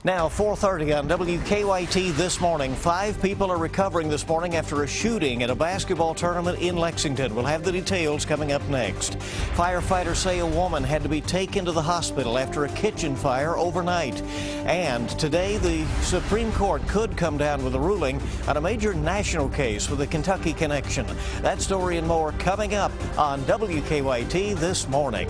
Now, 4:30 on WKYT this morning. 5 people are recovering this morning after a shooting at a basketball tournament in Lexington. We'll have the details coming up next. Firefighters say a woman had to be taken to the hospital after a kitchen fire overnight. And today, the Supreme Court could come down with a ruling on a major national case with a Kentucky connection. That story and more coming up on WKYT this morning.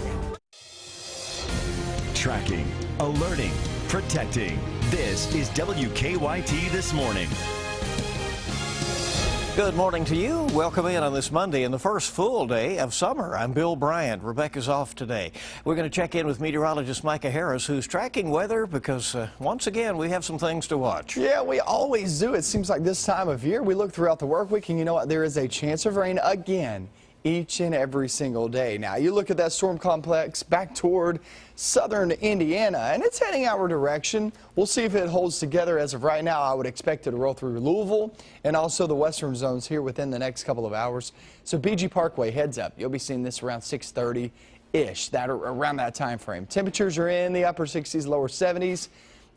Tracking, alerting, protecting. This is WKYT This Morning. Good morning to you. Welcome in on this Monday and the first full day of summer. I'm Bill Bryant. Rebecca's off today. We're going to check in with meteorologist Micah Harris, who's tracking weather because once again we have some things to watch. Yeah, we always do. It seems like this time of year we look throughout the work week and you know what? There is a chance of rain again each and every single day. Now, you look at that storm complex back toward southern Indiana, and it's heading our direction. We'll see if it holds together. As of right now, I would expect it to roll through Louisville and also the western zones here within the next couple of hours. So BG Parkway, heads up. You'll be seeing this around 6:30-ish, around that time frame. Temperatures are in the upper 60s, lower 70s.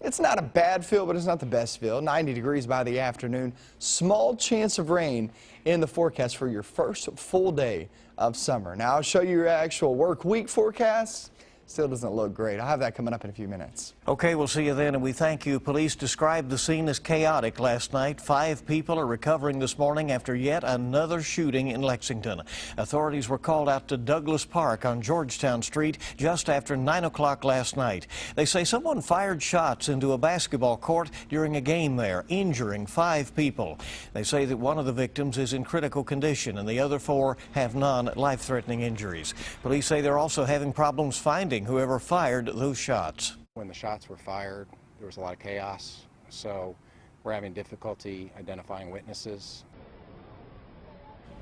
It's not a bad feel, but it's not the best feel. 90 degrees by the afternoon. Small chance of rain in the forecast for your first full day of summer. Now, I'll show you your actual work week forecast. Still doesn't look great. I'll have that coming up in a few minutes. Okay, we'll see you then, and we thank you. Police described the scene as chaotic last night. 5 people are recovering this morning after yet another shooting in Lexington. Authorities were called out to Douglas Park on Georgetown Street just after 9 o'clock last night. They say someone fired shots into a basketball court during a game there, injuring 5 people. They say that one of the victims is in critical condition and the other 4 have non-life-threatening injuries. Police say they're also having problems finding whoever fired those shots. When the shots were fired, there was a lot of chaos, so we're having difficulty identifying witnesses.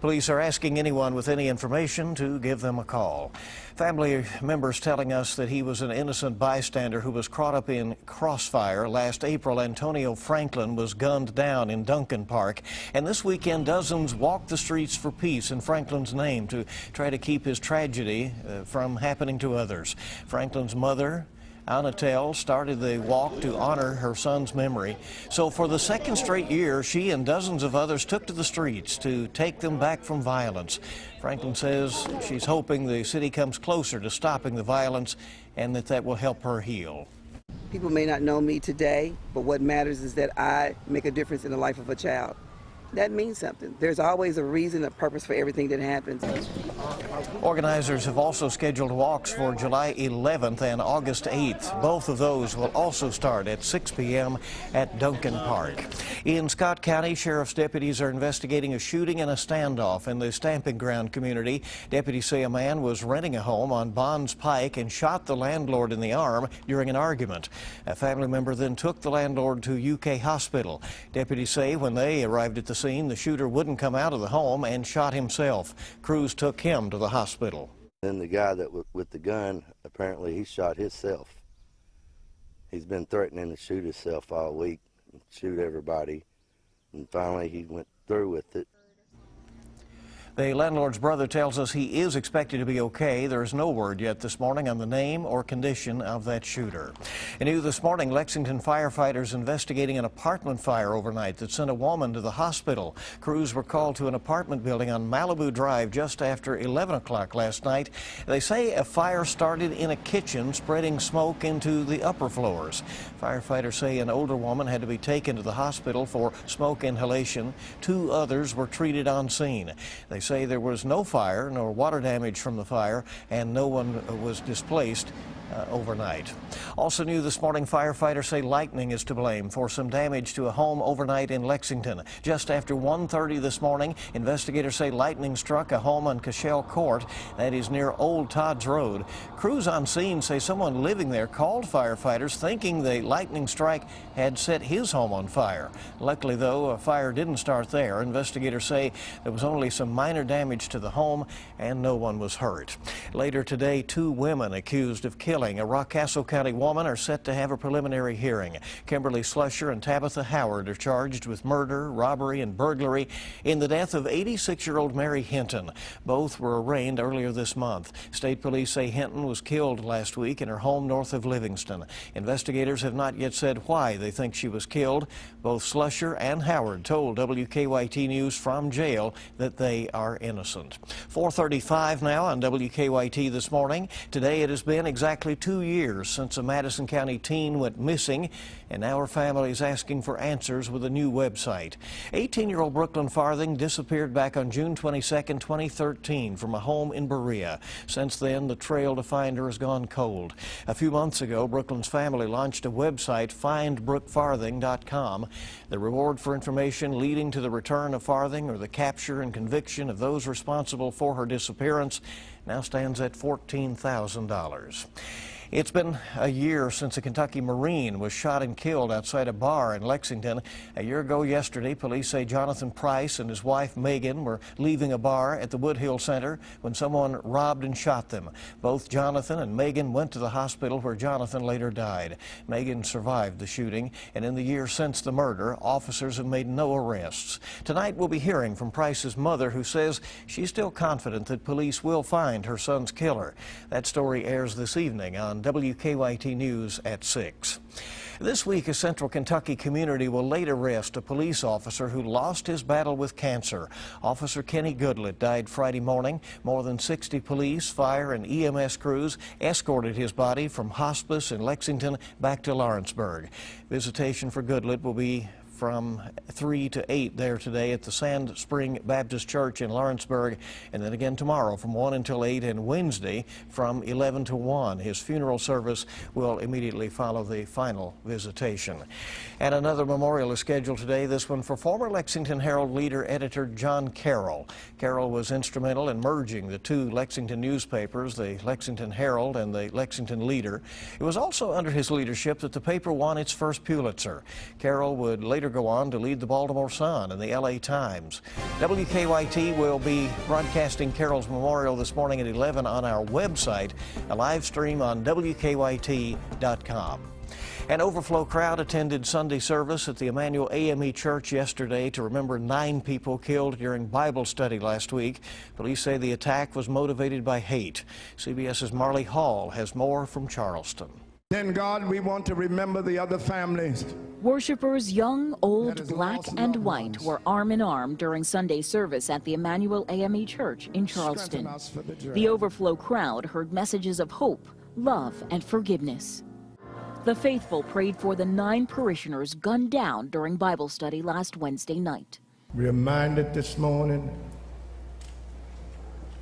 Police are asking anyone with any information to give them a call. Family members telling us that he was an innocent bystander who was caught up in crossfire. Last April, Antonio Franklin was gunned down in Duncan Park. And this weekend, dozens walked the streets for peace in Franklin's name to try to keep his tragedy from happening to others. Franklin's mother, Anatel, started the walk to honor her son's memory. So for the second straight year, she and dozens of others took to the streets to take them back from violence. Franklin says she's hoping the city comes closer to stopping the violence and that will help her heal. People may not know me today, but what matters is that I make a difference in the life of a child. That means something. There's always a reason, a purpose for everything that happens. Organizers have also scheduled walks for July 11th and August 8th. Both of those will also start at 6 p.m. at Duncan Park. In Scott County, sheriff's deputies are investigating a shooting and a standoff in the Stamping Ground community. Deputies say a man was renting a home on Bonds Pike and shot the landlord in the arm during an argument. A family member then took the landlord to UK Hospital. Deputies say when they arrived at the scene, the shooter wouldn't come out of the home and shot himself. Crews took him to the hospital. Then the guy that with the gun, apparently he shot himself. He's been threatening to shoot himself all week, shoot everybody, and finally he went through with it. The landlord's brother tells us he is expected to be okay. There is no word yet this morning on the name or condition of that shooter. And new this morning, Lexington firefighters investigating an apartment fire overnight that sent a woman to the hospital. Crews were called to an apartment building on Malibu Drive just after 11 o'clock last night. They say a fire started in a kitchen, spreading smoke into the upper floors. Firefighters say an older woman had to be taken to the hospital for smoke inhalation. 2 others were treated on scene. They say there was no fire, nor water damage from the fire, and no one was displaced overnight. Also new this morning, firefighters say lightning is to blame for some damage to a home overnight in Lexington. Just after 1:30 this morning, investigators say lightning struck a home on Cashel Court, that is near Old Todd's Road. Crews on scene say someone living there called firefighters thinking the lightning strike had set his home on fire. Luckily, though, a fire didn't start there. Investigators say there was only some minor minor damage to the home and no one was hurt. Later today, 2 women accused of killing a Rockcastle County woman are set to have a preliminary hearing. Kimberly Slusher and Tabitha Howard are charged with murder, robbery, and burglary in the death of 86-year-old Mary Hinton. Both were arraigned earlier this month. State police say Hinton was killed last week in her home north of Livingston. Investigators have not yet said why they think she was killed. Both Slusher and Howard told WKYT News from jail that they are innocent. 4:35 now on WKYT this morning. Today it has been exactly 2 years since a Madison County teen went missing, and now her family is asking for answers with a new website. 18-year-old Brooklyn Farthing disappeared back on June 22, 2013 from a home in Berea. Since then, the trail to find her has gone cold. A few months ago, Brooklyn's family launched a website, findbrookfarthing.com. The reward for information leading to the return of Farthing or the capture and conviction of those responsible for her disappearance now stands at $14,000. It's been a year since a Kentucky Marine was shot and killed outside a bar in Lexington. A year ago yesterday, police say Jonathan Pryce and his wife Megan were leaving a bar at the Woodhill Center when someone robbed and shot them. Both Jonathan and Megan went to the hospital where Jonathan later died. Megan survived the shooting, and in the year since the murder, officers have made no arrests. Tonight we'll be hearing from Pryce's mother, who says she's still confident that police will find her son's killer. That story airs this evening on WKYT News at 6. This week, a Central Kentucky community will later arrest a police officer who lost his battle with cancer. Officer Kenny Goodlett died Friday morning. More than 60 police, fire, and EMS crews escorted his body from hospice in Lexington back to Lawrenceburg. Visitation for Goodlett will be from 3 to 8 there today at the Sand Spring Baptist Church in Lawrenceburg, and then again tomorrow from 1 until 8 and Wednesday from 11 to 1. His funeral service will immediately follow the final visitation. And another memorial is scheduled today, this one for former Lexington Herald leader-editor John Carroll. Carroll was instrumental in merging the 2 Lexington newspapers, the Lexington Herald and the Lexington Leader. It was also under his leadership that the paper won its first Pulitzer. Carroll would later go on to lead the Baltimore Sun and the LA Times. WKYT will be broadcasting Carroll's memorial this morning at 11 on our website, a live stream on WKYT.com. An overflow crowd attended Sunday service at the EmanuelAME Church yesterday to remember 9 people killed during Bible study last week. Police say the attack was motivated by hate. CBS's Marley Hall has more from Charleston. Then, God, we want to remember the other families. Worshippers, young, old, black, and white, were arm in arm during Sunday service at the EmanuelAME Church in Charleston. The overflow crowd heard messages of hope, love, and forgiveness. The faithful prayed for the 9 parishioners gunned down during Bible study last Wednesday night. Reminded this morning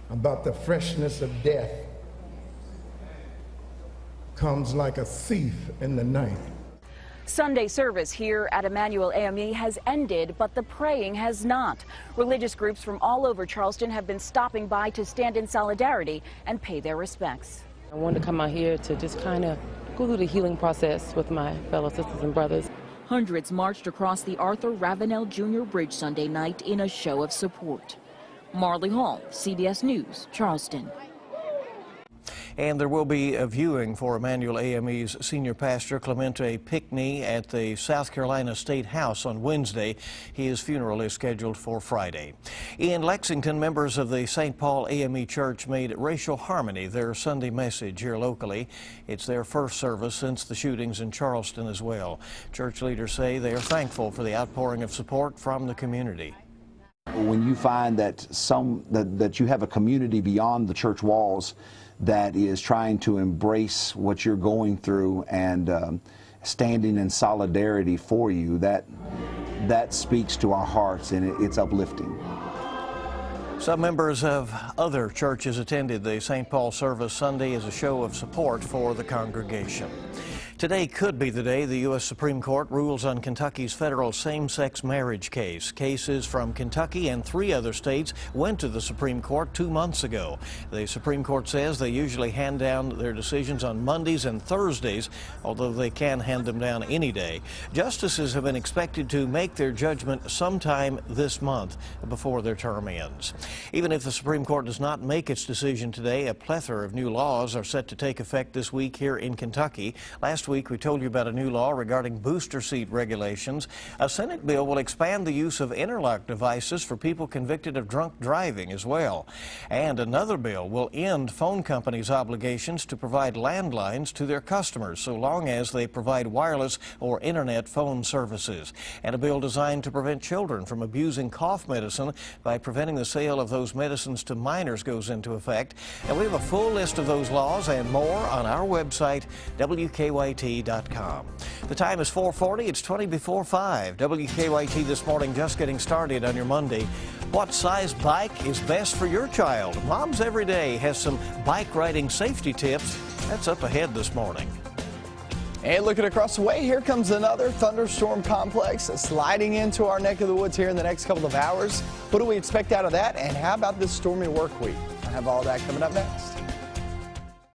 about the freshness of death comes like a thief in the night. Sunday service here at EmanuelAME has ended, but the praying has not. Religious groups from all over Charleston have been stopping by to stand in solidarity and pay their respects. I wanted to come out here to just kind of go through the healing process with my fellow sisters and brothers. Hundreds marched across the Arthur Ravenel Jr. Bridge Sunday night in a show of support. Marley Hall, CBS News, Charleston. And there will be a viewing for EmanuelAME's senior pastor Clemente Pickney at the South Carolina State House on Wednesday. His funeral is scheduled for Friday. In Lexington, members of the St. Paul AME Church made racial harmony their Sunday message here locally. It's their first service since the shootings in Charleston as well. Church leaders say they are thankful for the outpouring of support from the community. When you find that that you have a community beyond the church walls that is trying to embrace what you're going through and standing in solidarity for you, that speaks to our hearts, and it's uplifting. Some members of other churches attended the St. Paul service Sunday as a show of support for the congregation. Today could be the day the U.S. Supreme Court rules on Kentucky's federal same-sex marriage case. Cases from Kentucky and 3 other states went to the Supreme Court 2 months ago. The Supreme Court says they usually hand down their decisions on Mondays and Thursdays, although they can hand them down any day. Justices have been expected to make their judgment sometime this month before their term ends. Even if the Supreme Court does not make its decision today, a plethora of new laws are set to take effect this week here in Kentucky. Last week we told you about a new law regarding booster seat regulations. A Senate bill will expand the use of interlock devices for people convicted of drunk driving as well. And another bill will end phone companies' obligations to provide landlines to their customers so long as they provide wireless or internet phone services. And a bill designed to prevent children from abusing cough medicine by preventing the sale of those medicines to minors goes into effect. And we have a full list of those laws and more on our website, WKYT.com. The time is 4:40. It's 20 before 5. WKYT this morning, just getting started on your Monday. What size bike is best for your child? Moms Every Day has some bike riding safety tips. That's up ahead this morning. And looking across the way, here comes another thunderstorm complex sliding into our neck of the woods here in the next couple of hours. What do we expect out of that? And how about this stormy work week? I have all that coming up next.